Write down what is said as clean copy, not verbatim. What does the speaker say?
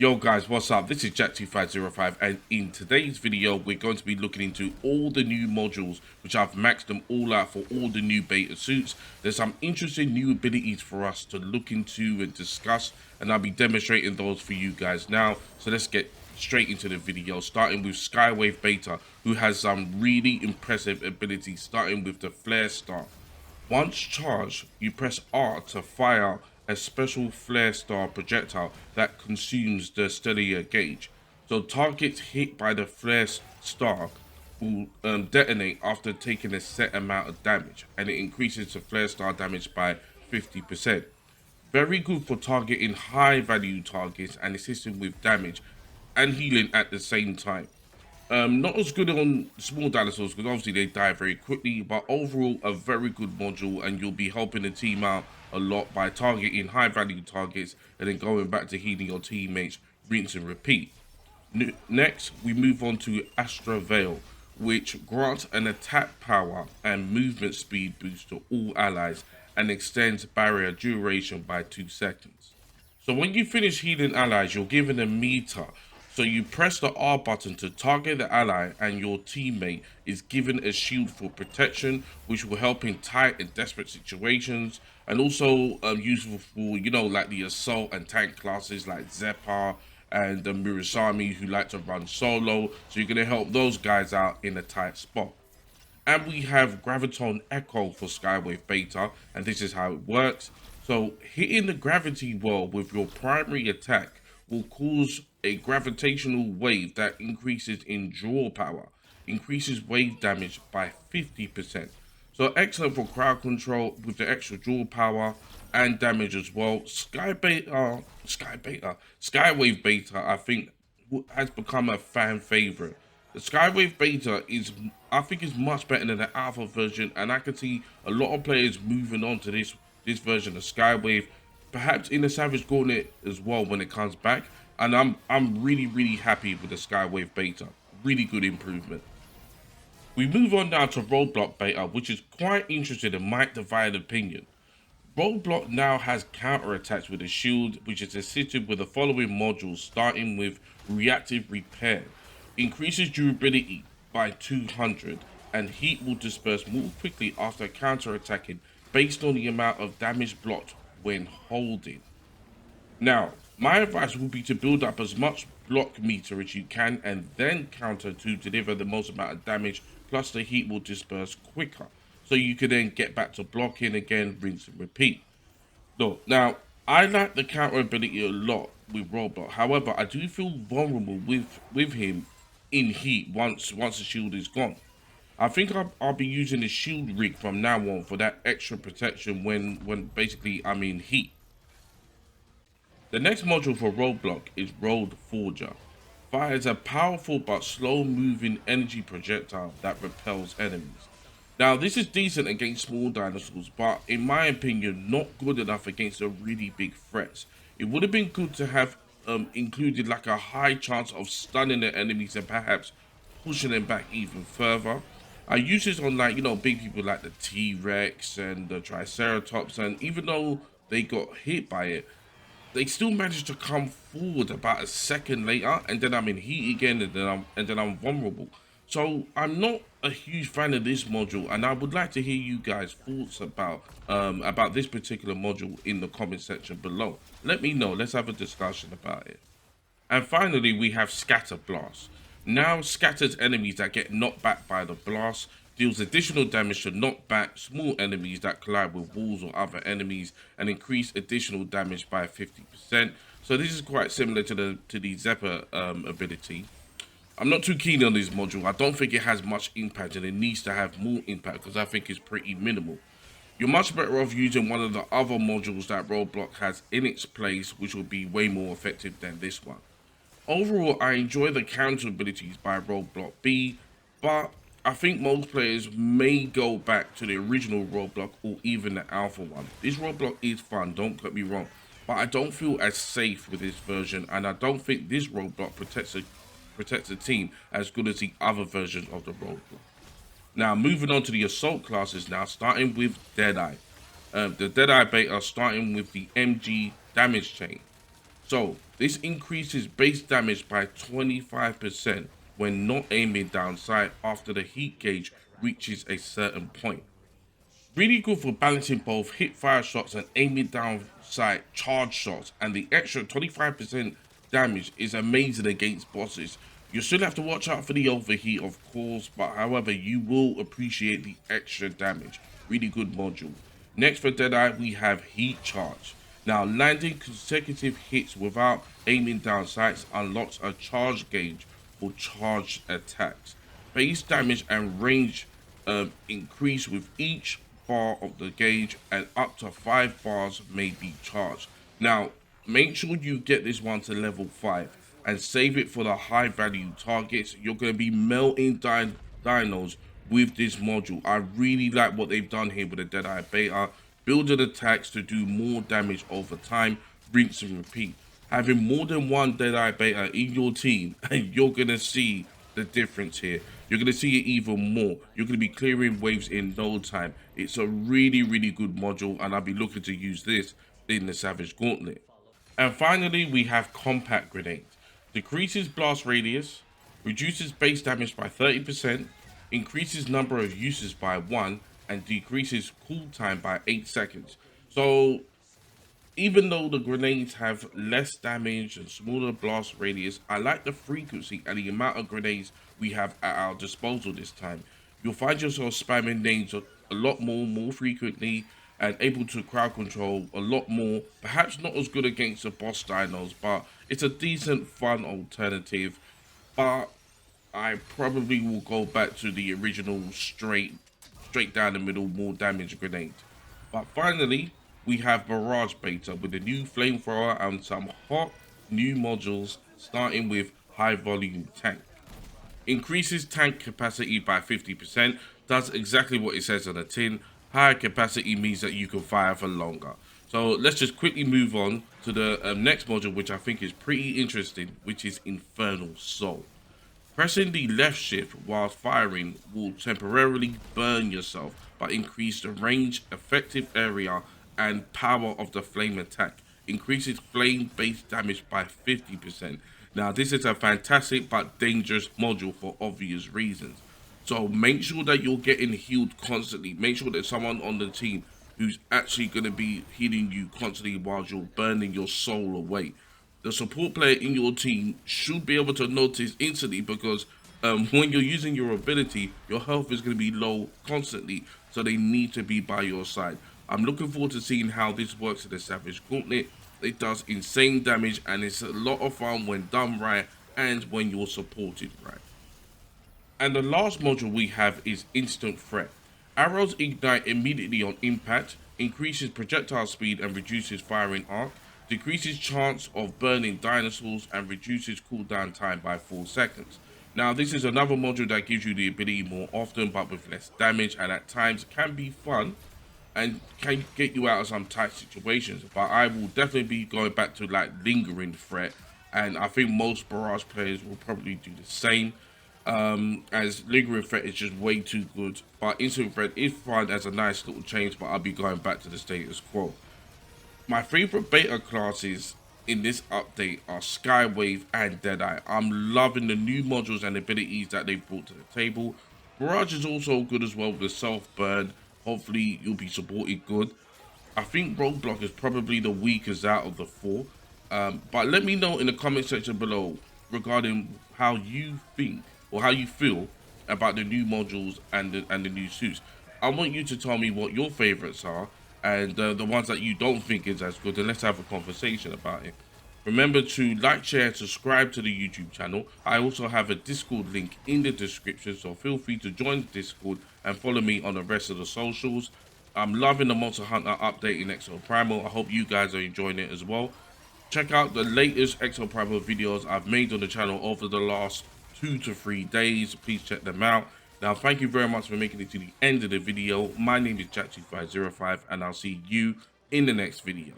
Yo guys, what's up? This is Jack2505 and in today's video we're going to be looking into all the new modules which I've maxed them all out for all the new beta suits. There's some interesting new abilities for us to look into and discuss, and I'll be demonstrating those for you guys now. So let's get straight into the video, starting with Skywave Beta, who has some really impressive abilities, starting with the Flare Star. Once charged, you press R to fire a special flare star projectile that consumes the stellar gauge. So targets hit by the flare star will detonate after taking a set amount of damage, and it increases the flare star damage by 50%. Very good for targeting high value targets and assisting with damage and healing at the same time. Not as good on small dinosaurs because obviously they die very quickly, but overall a very good module, and you'll be helping the team out a lot by targeting high value targets and then going back to healing your teammates, rinse and repeat. Next, we move on to Astra Veil, which grants an attack power and movement speed boost to all allies and extends barrier duration by 2 seconds. So when you finish healing allies, you're given a meter. So you press the R button to target the ally, and your teammate is given a shield for protection, which will help in tight and desperate situations, and also useful for, like the assault and tank classes like Zephyr and the Murasami, who like to run solo. So you're going to help those guys out in a tight spot. And we have Graviton Echo for Skywave Beta, and this is how it works. So hitting the gravity well with your primary attack will cause a gravitational wave that increases in draw power, increases wave damage by 50%. So excellent for crowd control with the extra draw power and damage as well. Skywave Beta, I think, has become a fan favorite. The Skywave Beta I think, is much better than the alpha version, and I can see a lot of players moving on to this version of Skywave, perhaps in the Savage Gauntlet as well when it comes back. And I'm really happy with the Skywave Beta. Really good improvement. We move on now to Roadblock Beta, which is quite interesting and might divide opinion. Roadblock now has counter attacks with a shield, which is assisted with the following modules, starting with Reactive Repair. Increases durability by 200, and heat will disperse more quickly after counter attacking based on the amount of damage blocked when holding. Now, my advice would be to build up as much block meter as you can and then counter to deliver the most amount of damage, plus the heat will disperse quicker. So you can then get back to blocking again, rinse and repeat. No, now, I like the counter ability a lot with Roadblock. However, I do feel vulnerable with him in heat once the shield is gone. I think I'll be using the shield rig from now on for that extra protection when basically I'm in heat. The next module for Roadblock is Road Forger. Fires a powerful but slow moving energy projectile that repels enemies. Now, this is decent against small dinosaurs, but in my opinion, not good enough against the really big threats. It would have been good to have included like a high chance of stunning the enemies and perhaps pushing them back even further. I use this on, like, big people like the T-Rex and the Triceratops, and even though they got hit by it, they still managed to come forward about a second later, and then I'm in heat again, and then I'm vulnerable. So I'm not a huge fan of this module, and I would like to hear you guys' thoughts about this particular module in the comment section below. Let me know. Let's have a discussion about it. And finally, we have Scatter Blast. Now scatters enemies that get knocked back by the blast, deals additional damage to knock back small enemies that collide with walls or other enemies, and increase additional damage by 50%. So this is quite similar to the Zephyr ability. I'm not too keen on this module. I don't think it has much impact, and it needs to have more impact because I think it's pretty minimal. You're much better off using one of the other modules that Roadblock has in its place, which will be way more effective than this one. Overall, I enjoy the counter abilities by Roadblock B, but I think most players may go back to the original Roadblock or even the alpha one. This Roadblock is fun, don't get me wrong, but I don't feel as safe with this version, and I don't think this Roadblock protects the team as good as the other versions of the Roadblock. Now, moving on to the assault classes now, starting with Deadeye. The Deadeye Beta starting with the MG damage chain. So this increases base damage by 25% when not aiming down sight after the heat gauge reaches a certain point. Really good for balancing both hip fire shots and aiming down sight charge shots, and the extra 25% damage is amazing against bosses. You still have to watch out for the overheat, of course, but however, you will appreciate the extra damage. Really good module. Next for Deadeye, we have Heat Charge. Now, landing consecutive hits without aiming down sights unlocks a charge gauge for charged attacks. Base damage and range increase with each bar of the gauge, and up to 5 bars may be charged. Now, make sure you get this one to level 5 and save it for the high value targets. You're going to be melting dinos with this module. I really like what they've done here with the Deadeye Beta. Building attacks to do more damage over time, rinse and repeat. Having more than one Deadeye Beta in your team, and you're going to see the difference here. You're going to see it even more. You're going to be clearing waves in no time. It's a really, really good module, and I'll be looking to use this in the Savage Gauntlet. And finally, we have Compact Grenades. Decreases blast radius, reduces base damage by 30%, increases number of uses by 1, and decreases cooldown by 8 seconds. So even though the grenades have less damage and smaller blast radius, I like the frequency and the amount of grenades we have at our disposal this time. You'll find yourself spamming names a lot more frequently, and able to crowd control a lot more. Perhaps not as good against the boss dinos, but it's a decent, fun alternative. But I probably will go back to the original straight down the middle, more damage grenade. But finally, we have Barrage Beta with a new flamethrower and some hot new modules, starting with High Volume Tank. Increases tank capacity by 50%, does exactly what it says on the tin. Higher capacity means that you can fire for longer. So let's just quickly move on to the next module, which I think is pretty interesting, which is Infernal Soul. Pressing the left shift while firing will temporarily burn yourself, but increase the range, effective area, and power of the flame attack. Increases flame base damage by 50%. Now, this is a fantastic but dangerous module for obvious reasons. So make sure that you're getting healed constantly. Make sure there's someone on the team who's actually going to be healing you constantly while you're burning your soul away. The support player in your team should be able to notice instantly, because when you're using your ability, your health is going to be low constantly, so they need to be by your side. I'm looking forward to seeing how this works in the Savage Gauntlet. It does insane damage, and it's a lot of fun when done right and when you're supported right. And the last module we have is Instant Threat. Arrows ignite immediately on impact, increases projectile speed and reduces firing arc, decreases chance of burning dinosaurs, and reduces cooldown time by 4 seconds. Now, this is another module that gives you the ability more often but with less damage, and at times can be fun and can get you out of some tight situations. But I will definitely be going back to like Lingering Threat, and I think most Barrage players will probably do the same, as Lingering Threat is just way too good. But Instant Threat is fun as a nice little change, but I'll be going back to the status quo. My favorite beta classes in this update are Skywave and Deadeye. I'm loving the new modules and abilities that they've brought to the table. Barrage is also good as well with the self-burn. Hopefully you'll be supported good. I think Roadblock is probably the weakest out of the 4. But let me know in the comment section below regarding how you think or how you feel about the new modules and the new suits. I want you to tell me what your favorites are, and the ones that you don't think is as good, and let's have a conversation about it. Remember to like, share, and subscribe to the YouTube channel. I also have a Discord link in the description, so feel free to join the Discord and follow me on the rest of the socials. I'm loving the Monster Hunter update in Exoprimal. I hope you guys are enjoying it as well. Check out the latest Exoprimal videos I've made on the channel over the last 2 to 3 days. Please check them out. Now, thank you very much for making it to the end of the video. My name is Jack2505, and I'll see you in the next video.